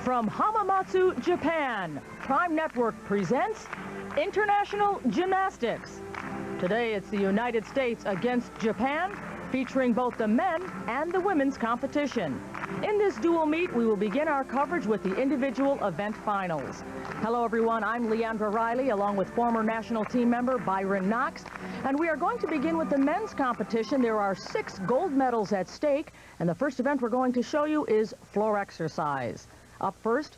From Hamamatsu, Japan, Prime Network presents International Gymnastics. Today it's the United States against Japan, featuring both the men and the women's competition. In this dual meet, we will begin our coverage with the individual event finals. Hello everyone, I'm Leandra Riley along with former national team member Byron Knox, and we are going to begin with the men's competition. There are 6 gold medals at stake, and the first event we're going to show you is floor exercise. Up first,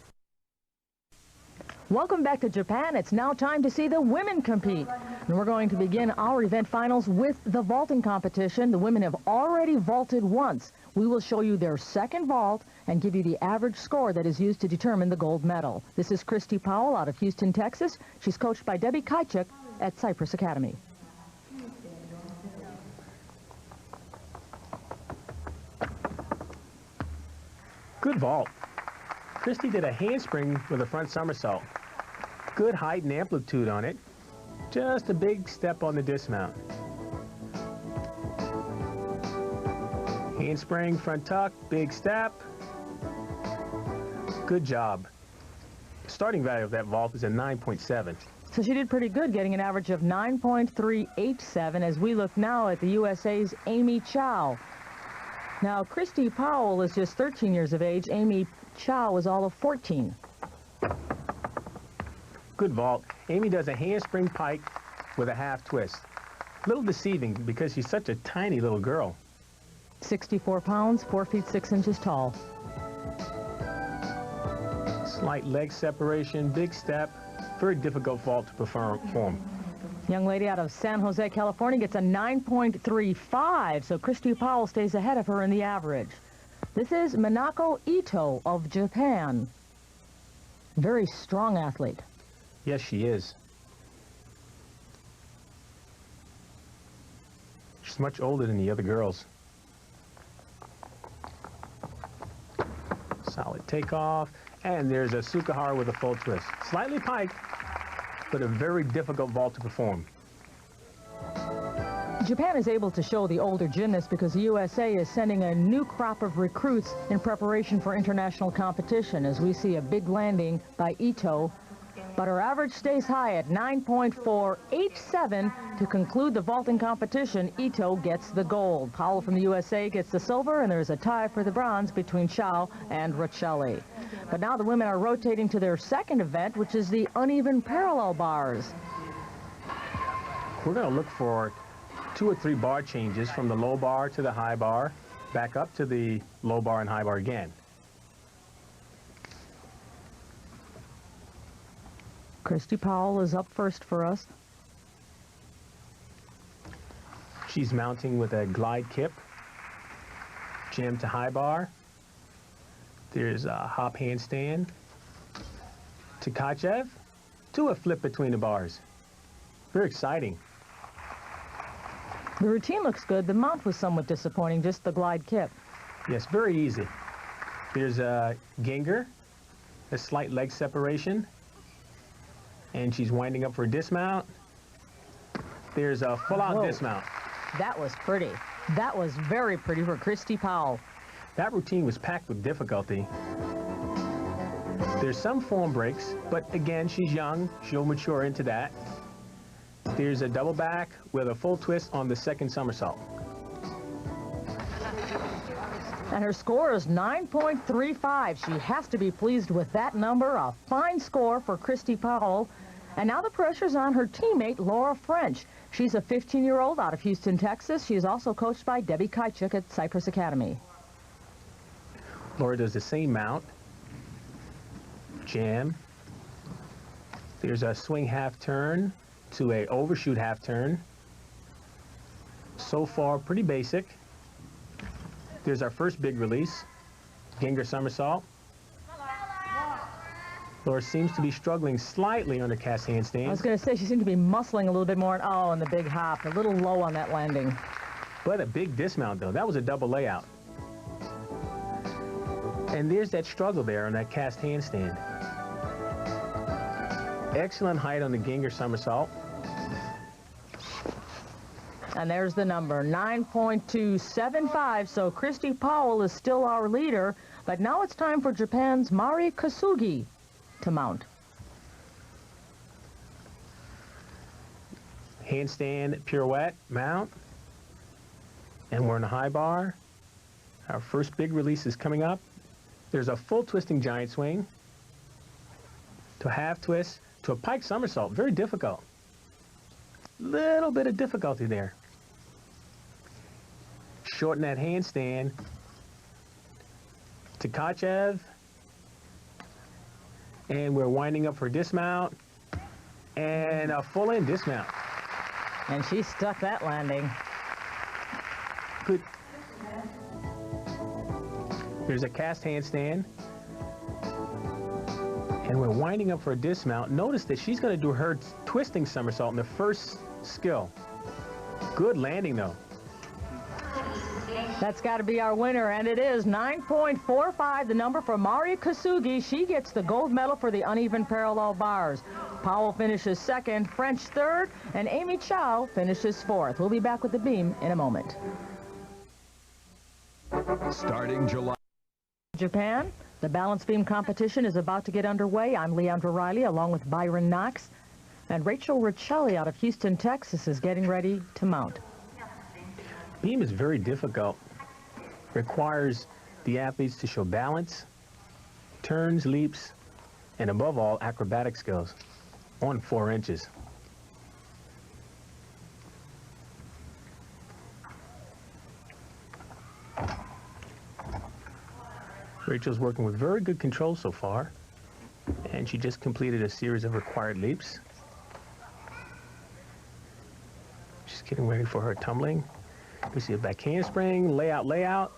welcome back to Japan. It's now time to see the women compete. And we're going to begin our event finals with the vaulting competition. The women have already vaulted once. We will show you their second vault and give you the average score that is used to determine the gold medal. This is Christy Powell out of Houston, Texas. She's coached by Debbie Kajcik at Cypress Academy. Good vault. Christy did a handspring with a front somersault. Good height and amplitude on it. Just a big step on the dismount. Handspring, front tuck, big step. Good job. Starting value of that vault is a 9.7. So she did pretty good, getting an average of 9.387 as we look now at the USA's Amy Chow. Now, Christy Powell is just 13 years of age. Amy Chow is all of 14. Good vault. Amy does a handspring pike with a half twist. A little deceiving because she's such a tiny little girl. 64 pounds, 4 feet 6 inches tall. Slight leg separation, big step. Very difficult vault to perform. Young lady out of San Jose, California gets a 9.35, so Christy Powell stays ahead of her in the average. This is Minako Ito of Japan. Very strong athlete. Yes, she is. She's much older than the other girls. Solid takeoff, and there's a Sukahara with a full twist. Slightly piked, but a very difficult vault to perform. Japan is able to show the older gymnasts because the USA is sending a new crop of recruits in preparation for international competition, as we see a big landing by Ito. But her average stays high at 9.487. To conclude the vaulting competition, Ito gets the gold. Powell from the USA gets the silver, and there's a tie for the bronze between Chow and Riccelli. But now the women are rotating to their second event, which is the uneven parallel bars. We're going to look for 2 or 3 bar changes from the low bar to the high bar, back up to the low bar and high bar again. Christy Powell is up first for us. She's mounting with a glide kip, jam to high bar. There's a hop handstand to Kachev, to a flip between the bars. Very exciting. The routine looks good. The mount was somewhat disappointing, just the glide kip. Yes, very easy. There's a Ginger, a slight leg separation, and she's winding up for a dismount. There's a full-out dismount. That was pretty. That was very pretty for Christy Powell. That routine was packed with difficulty. There's some form breaks, but again, she's young. She'll mature into that. There's a double back with a full twist on the second somersault. And her score is 9.35. She has to be pleased with that number. A fine score for Christy Powell. And now the pressure's on her teammate, Laura French. She's a 15-year-old out of Houston, Texas. She is also coached by Debbie Kajcik at Cypress Academy. Laura does the same mount. Jam. There's a swing half turn to a overshoot half turn. So far, pretty basic. There's our first big release. Ginger somersault. Laura seems to be struggling slightly on her cast handstand. I was going to say, she seemed to be muscling a little bit more. And the big hop, a little low on that landing. But a big dismount, though. That was a double layout. And there's that struggle there on that cast handstand. Excellent height on the Ginger somersault. And there's the number, 9.275. So Christy Powell is still our leader. But now it's time for Japan's Mari Kasugi to mount. Handstand pirouette mount. And we're in a high bar. Our first big release is coming up. There's a full twisting giant swing to a half twist to a pike somersault. Very difficult. Little bit of difficulty there. Shorten that handstand to Tkachev. And we're winding up for dismount. And a full in dismount. And she stuck that landing. Good. There's a cast handstand. And we're winding up for a dismount. Notice that she's going to do her twisting somersault in the first skill. Good landing, though. That's got to be our winner, and it is 9.45, the number for Mari Kasugi. She gets the gold medal for the uneven parallel bars. Powell finishes second, French third, and Amy Chow finishes fourth. We'll be back with the beam in a moment. Starting July. Japan, the balance beam competition is about to get underway. I'm Leandra Riley along with Byron Knox, and Rachel Riccelli out of Houston, Texas is getting ready to mount. Beam is very difficult. Requires the athletes to show balance, turns, leaps, and above all, acrobatic skills on 4 inches. Rachel's working with very good control so far, and she just completed a series of required leaps. She's getting ready for her tumbling. We see a back handspring, layout.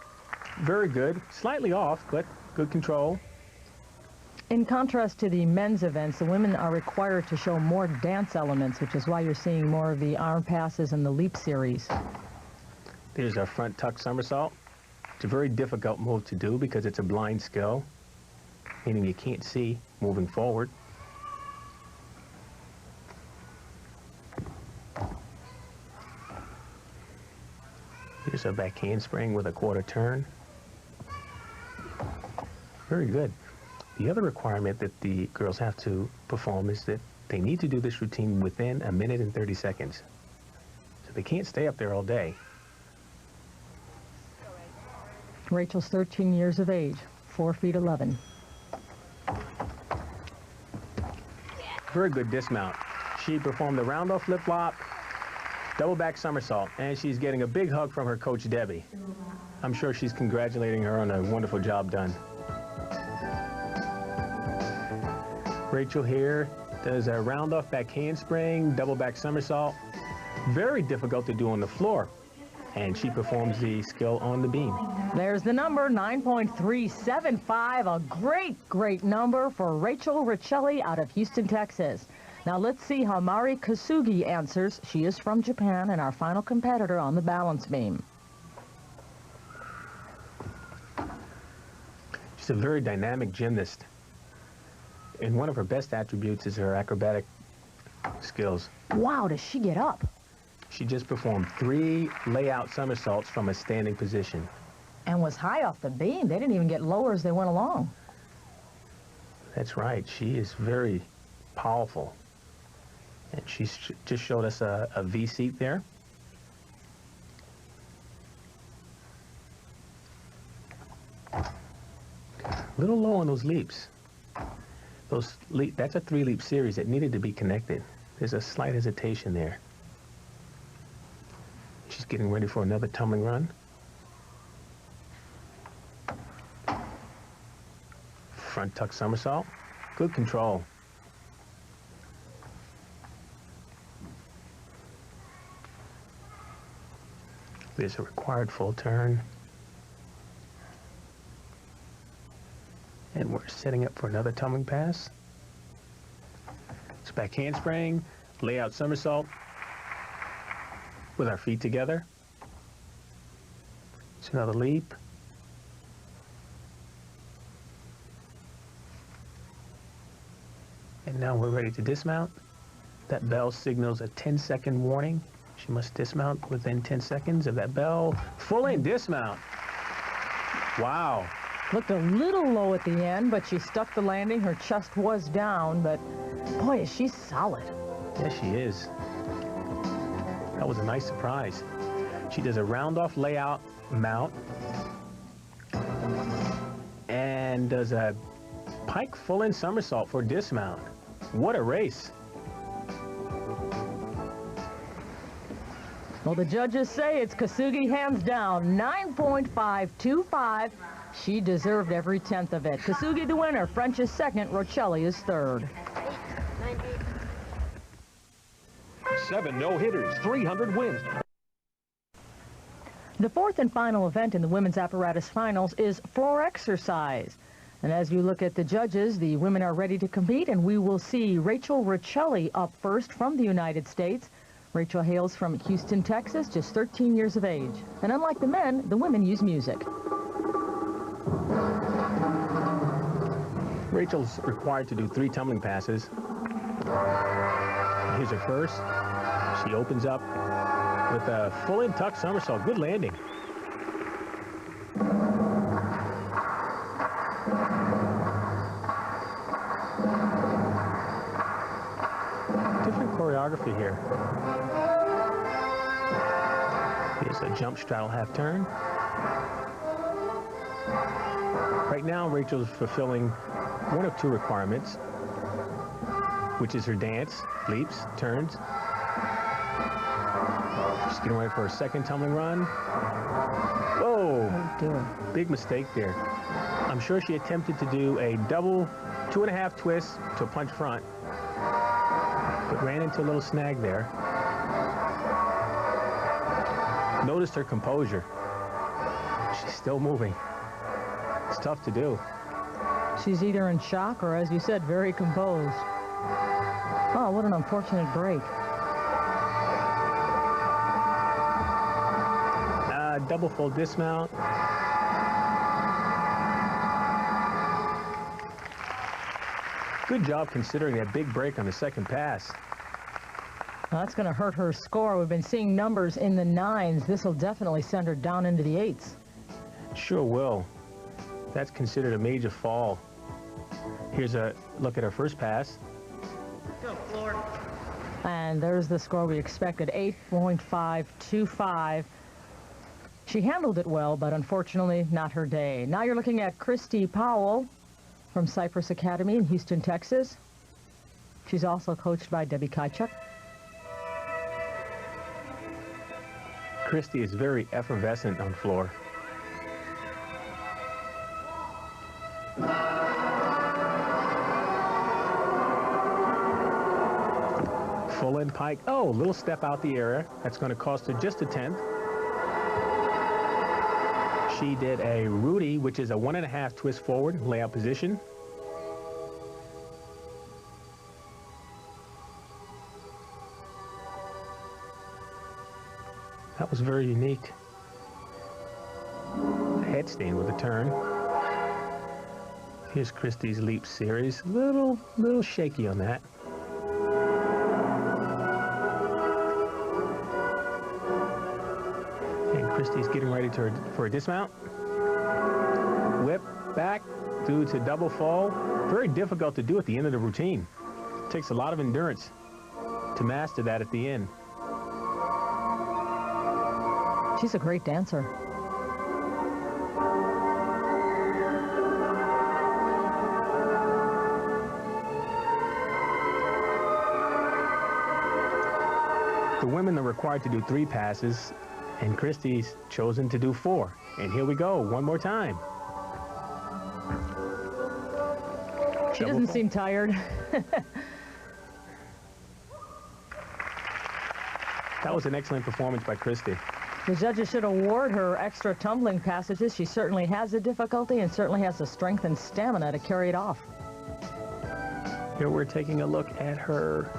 Very good. Slightly off, but good control. In contrast to the men's events, the women are required to show more dance elements, which is why you're seeing more of the arm passes and the leap series. There's our front tuck somersault. It's a very difficult move to do because it's a blind skill, meaning you can't see moving forward. Here's a back handspring with a quarter turn. Very good. The other requirement that the girls have to perform is that they need to do this routine within 1 minute and 30 seconds. So they can't stay up there all day. Rachel's 13 years of age, 4 feet 11. Very good dismount. She performed the round-off flip-flop, double back somersault, and she's getting a big hug from her coach, Debbie. I'm sure she's congratulating her on a wonderful job done. Rachel here does a round-off back handspring, double back somersault. Very difficult to do on the floor. And she performs the skill on the beam. There's the number, 9.375, a great number for Rachel Riccelli out of Houston, Texas. Now let's see how Mari Kasugi answers. She is from Japan and our final competitor on the balance beam. She's a very dynamic gymnast. And one of her best attributes is her acrobatic skills. Wow, does she get up? She just performed 3 layout somersaults from a standing position. And was high off the beam. They didn't even get lower as they went along. That's right. She is very powerful. And she's just showed us a V seat there. A little low on those leaps. That's a 3-leap series that needed to be connected. There's a slight hesitation there. She's getting ready for another tumbling run. Front tuck somersault. Good control. There's a required full turn. And we're setting up for another tumbling pass. It's back handspring, layout somersault with our feet together. It's another leap. And now we're ready to dismount. That bell signals a 10-second warning. She must dismount within 10 seconds of that bell. Full in dismount. Wow. Looked a little low at the end, but she stuck the landing. Her chest was down, but boy, is she solid. Yes, she is. That was a nice surprise. She does a round-off layout mount and does a pike full-in somersault for dismount. What a race. Well, the judges say it's Kasugi hands down, 9.525. She deserved every 10th of it. Kasugi the winner, French is second, Roccelli is third. 7 no-hitters, 300 wins. The fourth and final event in the women's apparatus finals is floor exercise. And as you look at the judges, the women are ready to compete, and we will see Rachel Roccelli up first from the United States. Rachel hails from Houston, Texas, just 13 years of age. And unlike the men, the women use music. Rachel's required to do 3 tumbling passes. Here's her first. She opens up with a full-in tuck somersault. Good landing. Different choreography here. Here's a jump straddle half turn. Right now, Rachel's fulfilling one of 2 requirements, which is her dance, leaps, turns. She's getting ready for her second tumbling run. Whoa! Big mistake there. I'm sure she attempted to do a double 2.5 twists to a punch front, but ran into a little snag there. Noticed her composure. She's still moving. It's tough to do. She's either in shock or, as you said, very composed. Oh, what an unfortunate break. Double full dismount. Good job considering that big break on the second pass. Well, that's going to hurt her score. We've been seeing numbers in the 9s. This will definitely send her down into the 8s. Sure will. That's considered a major fall. Here's a look at her first pass. Go, floor. And there's the score we expected, 8.525. She handled it well, but unfortunately not her day. Now you're looking at Christy Powell from Cypress Academy in Houston, Texas. She's also coached by Debbie Kajczuk. Christy is very effervescent on floor. Full in pike. Oh, little step out the area. That's going to cost her just a 10th. She did a Rudy, which is a 1.5 twist forward, layout position. That was very unique. Headstand with a turn. Here's Christy's leap series. Little shaky on that. Christy's getting ready for a dismount. Whip back due to double fall. Very difficult to do at the end of the routine. Takes a lot of endurance to master that at the end. She's a great dancer. The women are required to do 3 passes, and Christy's chosen to do 4. And here we go, one more time. She doesn't seem tired. That was an excellent performance by Christy. The judges should award her extra tumbling passages. She certainly has the difficulty and certainly has the strength and stamina to carry it off. Here we're taking a look at her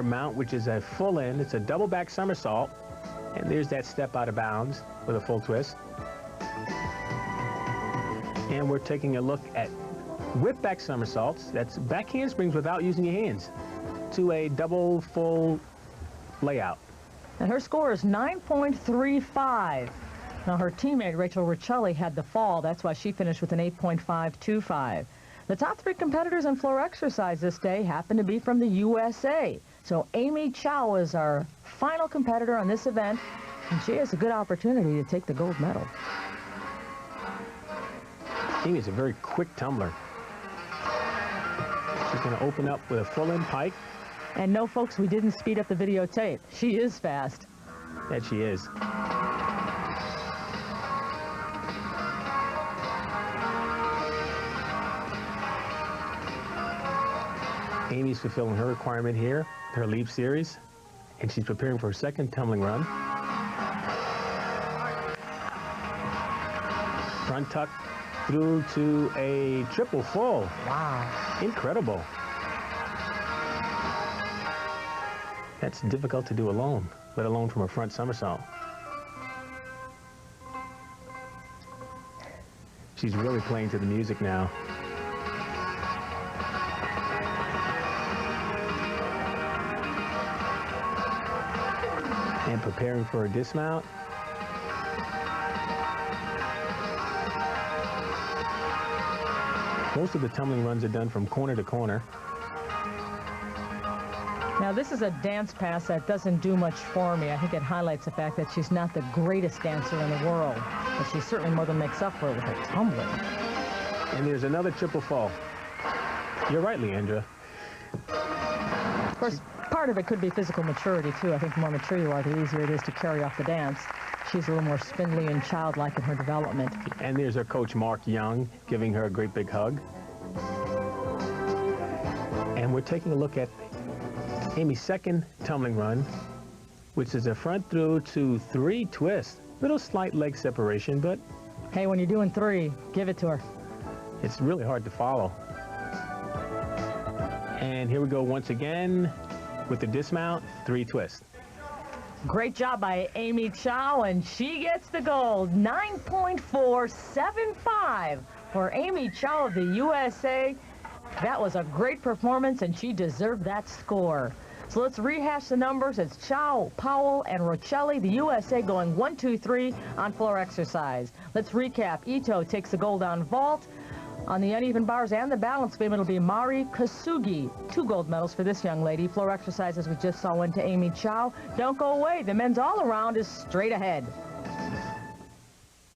mount, which is a full in. It's a double back somersault. And there's that step out of bounds with a full twist. And we're taking a look at whip back somersaults. That's back handsprings without using your hands to a double full layout. And her score is 9.35. Now, her teammate, Rachel Riccelli, had the fall. That's why she finished with an 8.525. The top 3 competitors in floor exercise this day happen to be from the USA. So Amy Chow is our final competitor on this event, and she has a good opportunity to take the gold medal. Amy's a very quick tumbler. She's going to open up with a full-in pike. And no, folks, we didn't speed up the videotape. She is fast. That she is. Amy's fulfilling her requirement here, her leap series, and she's preparing for her second tumbling run. Front tuck through to a triple full. Wow. Incredible. That's difficult to do alone, let alone from a front somersault. She's really playing to the music now. And preparing for a dismount. Most of the tumbling runs are done from corner to corner. Now, this is a dance pass that doesn't do much for me. I think it highlights the fact that she's not the greatest dancer in the world, but she certainly more than makes up for it with her tumbling. And there's another triple fall. You're right, Leandra. Of course, part of it could be physical maturity, too. I think the more mature you are, the easier it is to carry off the dance. She's a little more spindly and childlike in her development. And there's her coach, Mark Young, giving her a great big hug. And we're taking a look at Amy's second tumbling run, which is a front through to 3 twists. Little slight leg separation, but Hey, when you're doing 3, give it to her. it's really hard to follow. And here we go once again with the dismount, 3 twists. Great job by Amy Chow, and she gets the gold. 9.475 for Amy Chow of the USA. That was a great performance, and she deserved that score. So let's rehash the numbers. It's Chow, Powell, and Riccelli. The USA going 1, 2, 3 on floor exercise. Let's recap. Ito takes the gold on vault. On the uneven bars and the balance beam, it'll be Mari Kasugi. 2 gold medals for this young lady. Floor exercises we just saw went to Amy Chow. Don't go away. The men's all-around is straight ahead.